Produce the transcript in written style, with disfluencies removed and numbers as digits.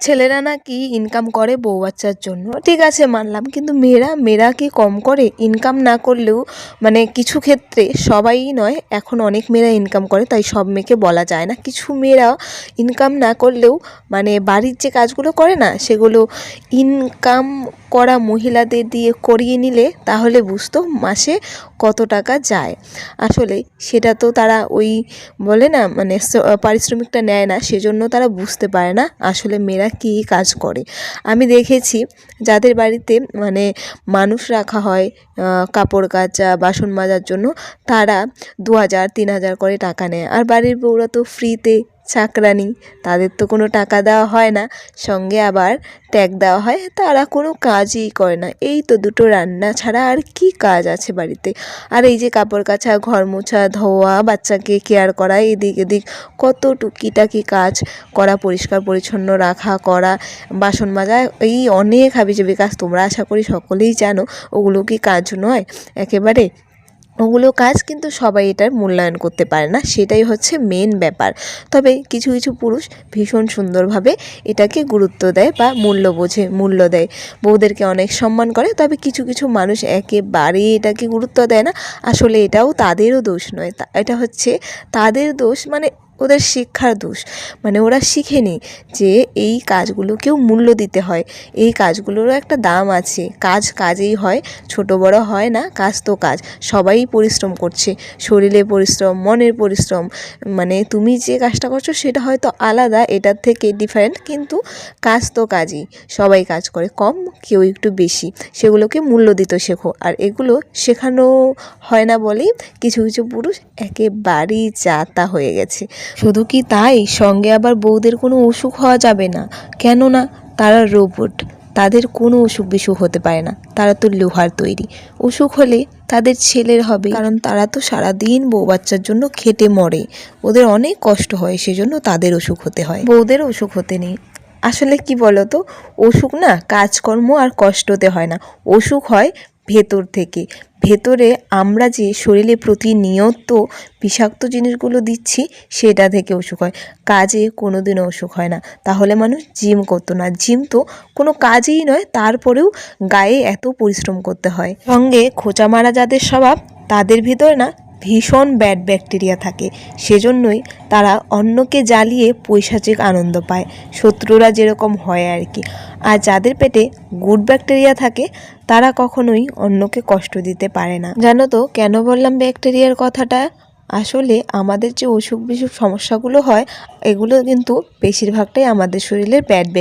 ছেলেরা নাকি ইনকাম করে বউ বাচ্চার জন্য, ঠিক আছে মানলাম, কিন্তু মেয়েরা কি কম করে? ইনকাম না করলেও মানে কিছু ক্ষেত্রে, সবাই নয়, এখন অনেক মেয়েরা ইনকাম করে, তাই সব মেয়েকে বলা যায় না। কিছু মেয়েরা ইনকাম না করলেও মানে বাড়ির যে কাজগুলো করে না, সেগুলো ইনকাম করা মহিলাদের দিয়ে করিয়ে নিলে তাহলে বুঝতো মাসে কত টাকা যায়। আসলে সেটা তো তারা ওই বলে না মানে পারিশ্রমিকটা নেয় না, সেজন্য তারা বুঝতে পারে না আসলে মেয়েরা কী কাজ করে। আমি দেখেছি যাদের বাড়িতে মানে মানুষ রাখা হয় কাপড় কাচা বাসন মাজার জন্য, তারা 2000 3000 করে টাকা নেয়, আর বাড়ির বউরা তো ফ্রিতে চাকরানি, তাদের তো কোনো টাকা দেওয়া হয় না, সঙ্গে আবার ট্যাগ দেওয়া হয়। তারা কোনো কাজই করে না, এই তো দুটো রান্না ছাড়া আর কি কাজ আছে বাড়িতে। আর এই যে কাপড় কাচা, ঘর মোছা, ধোয়া, বাচ্চাকে কেয়ার করা, এদিক এদিক কত টুকিটাকি কাজ করা, পরিষ্কার পরিচ্ছন্ন রাখা, করা, বাসন মাজা, এই অনেক হাবিজাবি কাজ, তোমরা আশা করি সকলেই জানো। ওগুলো কি কাজ নয় একেবারে? ওগুলো কাজ, কিন্তু সবাই এটার মূল্যায়ন করতে পারে না, সেটাই হচ্ছে মেন ব্যাপার। তবে কিছু কিছু পুরুষ ভীষণ সুন্দরভাবে এটাকে গুরুত্ব দেয় বা মূল্য দেয়, বউদেরকে অনেক সম্মান করে। তবে কিছু কিছু মানুষ একেবারেই এটাকে গুরুত্ব দেয় না। আসলে এটাও তাদেরও দোষ নয়, এটা হচ্ছে তাদের দোষ, মানে ওদের শিক্ষার দোষ। মানে ওরা শিখেনি যে এই কাজগুলোকেও মূল্য দিতে হয়, এই কাজগুলোরও একটা দাম আছে। কাজ কাজেই হয়, ছোট বড় হয় না, কাজ তো কাজ। সবাই পরিশ্রম করছে, শরীরে পরিশ্রম, মনের পরিশ্রম, মানে তুমি যে কাজটা করছো সেটা হয়তো আলাদা, এটার থেকে ডিফারেন্ট, কিন্তু কাজ তো কাজই। সবাই কাজ করে, কম কেউ একটু বেশি, সেগুলোকে মূল্য দিতে শেখো। আর এগুলো শেখানো হয় না বলেই কিছু কিছু পুরুষ একেবারেই যা-তা হয়ে গেছে। শুধু কি তাই, সঙ্গে আবার বউদের কোনো অসুখ হওয়া যাবে না, কেননা তারা রোবট, তাদের কোনো অসুখ বিসুখ হতে পারে না, তারা তো লোহার তৈরি। অসুখ হলে তাদের ছেলের হবে, কারণ তারা তো সারাদিন বউ বাচ্চার জন্য খেটে মরে, ওদের অনেক কষ্ট হয়, সেজন্য তাদের অসুখ হতে হয়, বউদের অসুখ হতে নেই। আসলে কি বলো তো, অসুখ না কাজকর্ম আর কষ্টতে হয় না, অসুখ হয় ভেতর থেকে। ভেতরে আমরা যে শরীরে প্রতিনিয়ত বিষাক্ত জিনিসগুলো দিচ্ছি, সেটা থেকে অসুখ হয়, কাজে কোনো দিনও অসুখ হয় না। তাহলে মানুষ জিম করতো না, জিম তো কোনো কাজই নয়, তারপরেও গায়ে এত পরিশ্রম করতে হয়। সঙ্গে খোঁচা মারা যাদের স্বভাব, তাদের ভিতরে না ভীষণ ব্যাড ব্যাকটেরিয়া থাকে, সেজন্যই তারা অন্যকে জ্বালিয়ে পৈশাচিক আনন্দ পায়, শত্রুরা যেরকম হয় আর কি। আর যাদের পেটে গুড ব্যাকটেরিয়া থাকে, তারা কখনোই অন্যকে কষ্ট দিতে পারে না। জানো তো কেন বললাম ব্যাকটেরিয়ার কথাটা? আসলে আমাদের যে অসুখ বিসুখ সমস্যাগুলো হয়, এগুলো কিন্তু বেশিরভাগটাই আমাদের শরীরের ব্যাড